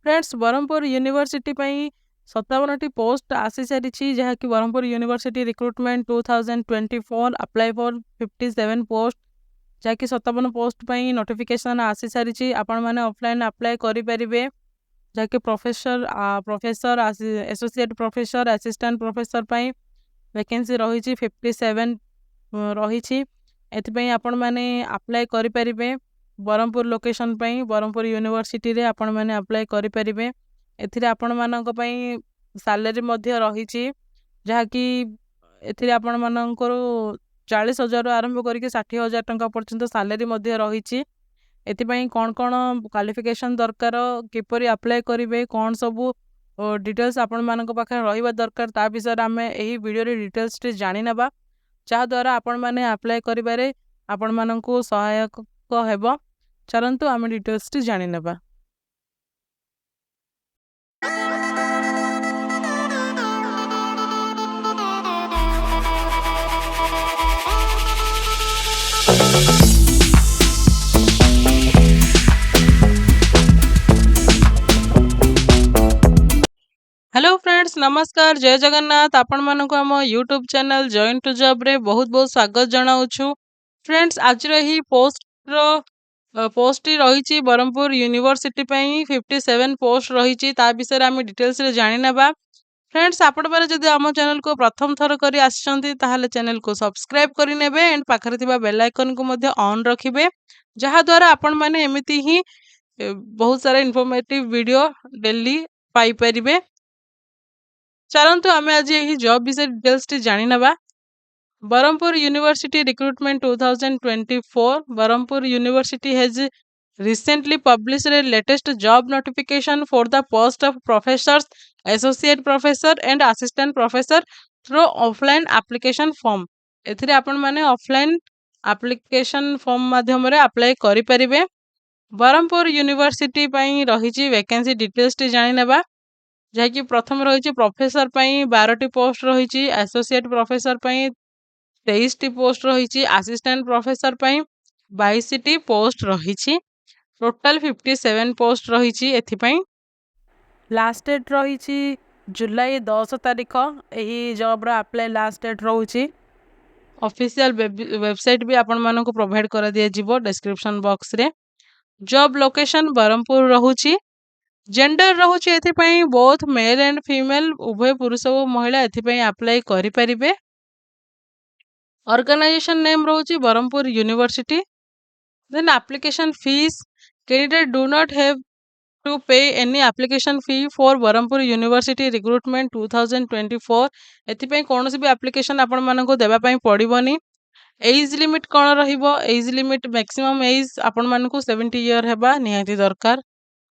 Friends Brahmapur university 57टी post आसी सारी जहाँकि Brahmapur university recruitment 2024 apply for 57 post जहाँकि 57 पोस्ट नोटिफिकेशन आसी सारी आपण मैंने ऑफलाइन अप्लाई करें जहाँकि professor associate professor assistant professor vacancy रही 57 रही एथपाई आपण मैंने अप्लाई करें ब्रह्मपुर लोकेशन ब्रह्मपुर यूनिवर्सिटी रे आपण मैंने अप्लाई करें एथिरे आपण मानक पई सैलरी मध्य रही जहाँकि एथिरे आपण मानकर 40,000 आरंभ करके 60,000 टंका पर्यंत सैलरी मध्य रही एथिपाई कौन कौन क्वालिफिकेशन दरकार किपरि अप्लाई करेंगे कौन सबू डिटेल्स आपण मानक पाखे रहिबा दरकार ता विषय आमे एही वीडियो रे डिटेल्स टे जानि नेबा जहाँ द्वारा आपण माने अप्लाई करिबारे आपण मानकु सहायक हेबो चलंतु आमे डिटेल्स टे जानि नेबा। हेलो फ्रेंड्स नमस्कार जय जगन्नाथ आपण मानक आम यूट्यूब चैनल जॉइन टू जॉब रे बहुत बहुत स्वागत जनाऊँ। फ्रेंड्स आज ही पोस्ट रही ब्रह्मपुर यूनिवर्सिटी 57 पोस्ट रही विषय आम डिटेल्स रे जानि नेबा। फ्रेंड्स आपण बारे जदि आम चैनल को प्रथम थर करी आछंती ताहाले चैनल को सब्सक्राइब करि नेबे एंड पाखरे थिबा बेल आइकन को मध्य ऑन रखिबे जहाँ द्वारा आपण माने एमिति ही बहुत सारा इन्फॉर्मेटिव वीडियो डेली पाई परिबे। चलंतु आमे आज यही जॉब विषय डिटेल्स टी जानि नेबा। Brahmapur university recruitment 2024 Brahmapur university has recently published a latest job notification for the post of professors, associate professor and assistant professor through offline application form। एथिरे आपण माने ऑफलाइन एप्लिकेशन फॉर्म माध्यम रे अप्लाई करि परिबे। ब्रह्मपुर यूनिवर्सिटी पई रहिची वैकेंसी डिटेल्स टी जानि नेबा जहाँकि प्रथम रही प्रोफेसर 12टी पोस्ट रही एसोसिएट प्रोफेसर 23टी पोस्ट रही असिस्टेंट प्रोफेसर 22टी पोस्ट रही टोटाल 57 पोस्ट रही एथिपाई लास्ट डेट रही जुलाई 10 तारिख यही जॉब रा अप्लाई लास्ट डेट रोची। ऑफिशियल वेबसाइट भी आपण मानको प्रोवाइड कर दिया जिवो डिस्क्रिप्शन बॉक्स रे। जॉब लोकेशन ब्रह्मपुर रहूची। जेंडर रहूची एथिपाई बोथ मेल एंड फीमेल उभय पुरुष और महिला एथिपाई अप्लाई करि परिबे। ऑर्गेनाइजेशन नेम रहूची Brahmapur university. Then application fees candidate do not have to pay any application fee for Brahmapur university recruitment 2024 एथिपाई कोनोसी भी एप्लिकेशन आपण मानको देबा पई पड़िबोनी। एज लिमिट कोन रहिबो एज लिमिट मैक्सिमम एज आपण मानको 70 ईयर हेबा निहाती दरकार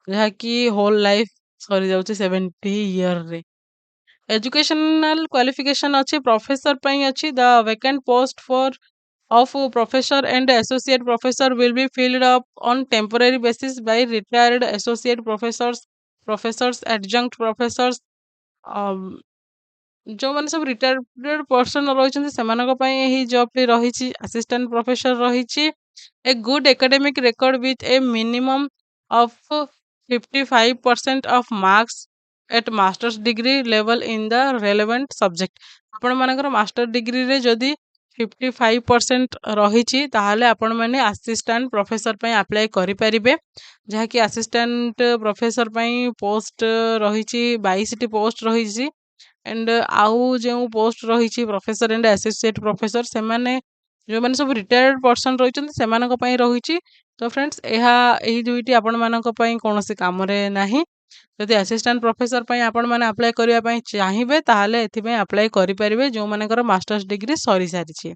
जहाँकि होल लाइफ सरी जाउचे 70 ईयर रे। एजुकेशनल क्वालिफिकेशन अच्छी प्रोफेसर पई अच्छी the vacant post for of professor and associate professor will be filled up on temporary basis by retired associate professors adjunct professors जो मैंने सब रिटायर्ड पर्सन रही से जॉब टी रही असिस्टेंट प्रोफेसर रही a good academic record with a minimum of 55% of marks at masters degree level in the relevant subject. आपण मानकर मास्टर डिग्री रे जदि 55% रही ताहले आपण माने असिस्टेंट प्रोफेसर पई अप्लाई करि परिबे जहाँकि असिस्टेंट प्रोफेसर पई पोस्ट रही 22टी पोस्ट रही एंड आउ जो पोस्ट रही प्रोफेसर एंड एसोसिएट प्रोफेसर से माने जो माने सब रिटायर्ड पर्सन रही से रही। तो फ्रेंड्स यही दुईटी आपण मानक पई कोनोसी काम रे नाही। जदि असिस्टेंट प्रोफेसर पई आपण माने अप्लाई करिया पई चाहिबे ताहले एथि पई अप्लाई करि परिबे जो मानकर मास्टर्स डिग्री सरी सारिछि।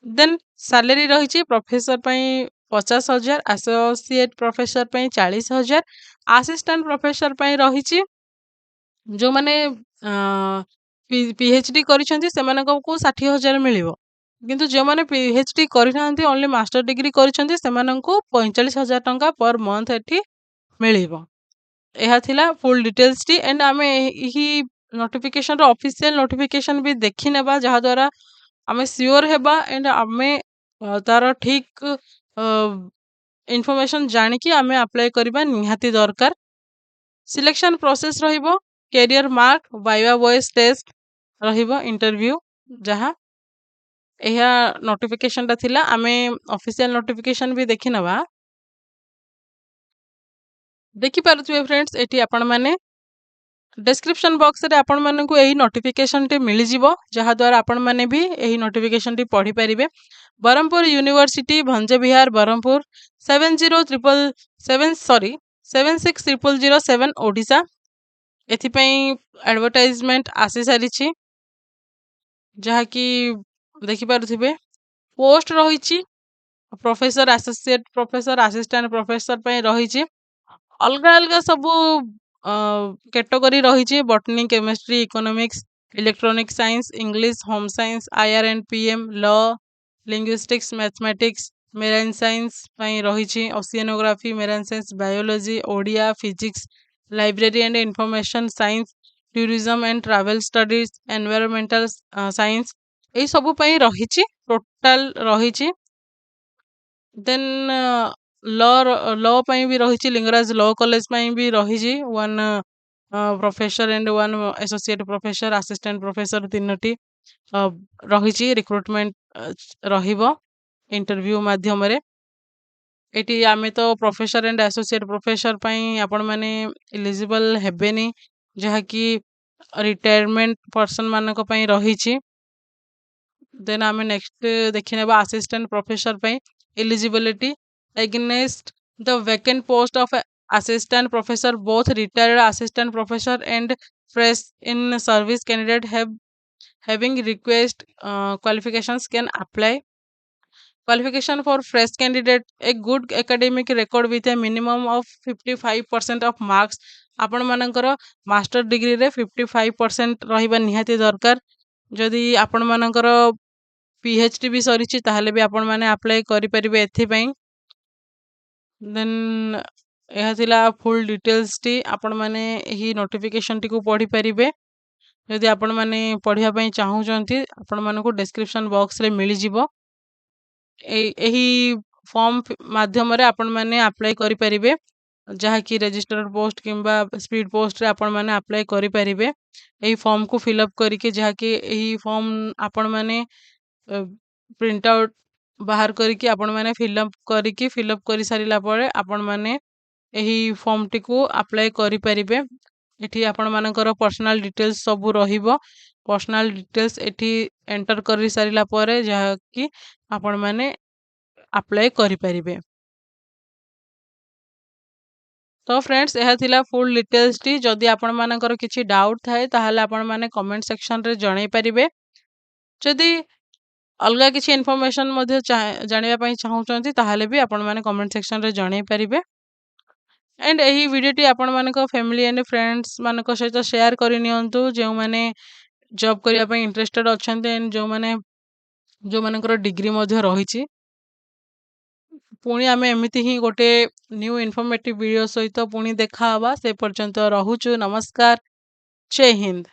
देन सैलरी रही प्रोफेसर पई 50,000 एसोसिएट प्रोफेसर पई 40,000 असिस्टेंट प्रोफेसर पई रही जो माने पीएचडी करिसेंती सेमानको को 60,000 मिलिबो किंतु जो माने पीएचडी करिनांती ओनली मास्टर डिग्री करिसेंती सेमानको 45,000 टंका पर मंथ एठी मिलिबो। यह थिला फुल डिटेल्स टी एंड आमे ही नोटिफिकेशन रो ऑफिशियल नोटिफिकेशन भी देखि नेबा जहा द्वारा आमे श्योर हेबा एंड आमे तार ठीक इन्फॉर्मेशन जानी कि आमे अप्लाई करबा निहाती दरकार। सिलेक्शन प्रोसेस रहिबो career mark viva voice test रहिबो इंटरव्यू जहाँ यह नोटिफिकेशन टा थिला आमे ऑफिशियल नोटिफिकेशन भी देखि नबा देखि पारुथिबे फ्रेंड्स एठी आपण माने डिस्क्रिप्शन बॉक्स रे आपण मानकु एही नोटिफिकेशन टी मिली जिवो जहा द्वारा आपण माने भी एही नोटिफिकेशन टी पढ़ी परिबे बरहमपुर यूनिवर्सिटी भंजे विहार बरहमपुर 760007 ओडिशा एथिपई एडवर्टाइजमेंट आसी सारिछि जहा कि देखि पारुथिबे पोस्ट रहिछि professor associate professor assistant professor पई रहिछि अलगा अलगा सबू कैटेगरी रही botany chemistry economics electronic science English home science IR and PM law linguistics mathematics marine science रही oceanography marine science biology Odia physics library and information science tourism and travel studies environmental science यही सबू रही total रही then law ପାଇଁ ବି ରହିଛି Lingaraj ଲॉ college ପାଇଁ ବି ରହିଛି one professor and one associate professor assistant professor तीनोटी रही रिक्रुटमेंट रहिबो इंटरव्यू माध्यम रे एटी आमे तो प्रोफेसर एंड एसोसिएट प्रोफेसर ପାଇଁ आपण माने एलिजिबल हेबेनी जहा कि रिटायरमेंट पर्सन मानक ପାଇଁ रहिछि देन आमे नेक्स्ट देखिनेबा असिस्टेंट प्रोफेसर ପାଇଁ eligibility against the vacant post of assistant professor both retired assistant professor and fresh in service candidate having request qualifications can apply qualification for fresh candidate a good academic record with a minimum of 55% of marks आपण मानकर master degree रे 55% रहिबा निहाती दरकार जदि आपण मानकर PhD भी सरीछि ताहले भी आपण माने अप्लाई करि परिबे एथि पई देन यह थिला फुल डिटेल्स टी आपण माने एही नोटिफिकेशन टी को पढ़ी परिबे यदि आपण माने पढ़िया पई चाहू जंती आपण मानको डिस्क्रिप्शन बॉक्स रे मिली जिवो एही फॉर्म माध्यम रे आपण माने अप्लाई करि परिबे जहा कि रजिस्टर्ड पोस्ट किंबा स्पीड पोस्ट रे आपण माने अप्लाई करि परिबे एही फॉर्म को फिल अप करिके जहा कि एही फॉर्म आपण माने प्रिंट आउट बाहर करिके आपण माने फिल अप करि सारिला परे आपण माने एही फॉर्म टी को अप्लाई करि परिबे एठी आपण मानकर पर्सनल डिटेल्स सब रहिबो पर्सनल डिटेल्स एठी एंटर करि सारिला परे जहा कि आपण माने अप्लाई करि परिबे तो फ्रेंड्स यह थिला फुल डिटेल्स टी जदि आपण मानकर किछि डाउट थाए ताहाले आपण माने कमेंट सेक्शन रे जणाई परिबे जदि अलगा किछि इन्फॉर्मेशन मध्ये जानिबा पई चाहूचंती ताहाले भी आपण माने कमेंट सेक्शन रे जणाई परिबे एंड यही वीडियो टी आपण मानक फैमिली एंड फ्रेंड्स मानक सहित शेयर करि नियंतु जे माने जॉब करिया पई इंटरेस्टेड अछंते एंड जो मानकर डिग्री मध्ये रहिछि पुणी आमे एमिति ही गोटे न्यू इन्फॉर्मेटिव वीडियो सहित पुणी देखा हवा से पर्यंत रहुछु नमस्कार जय हिंद।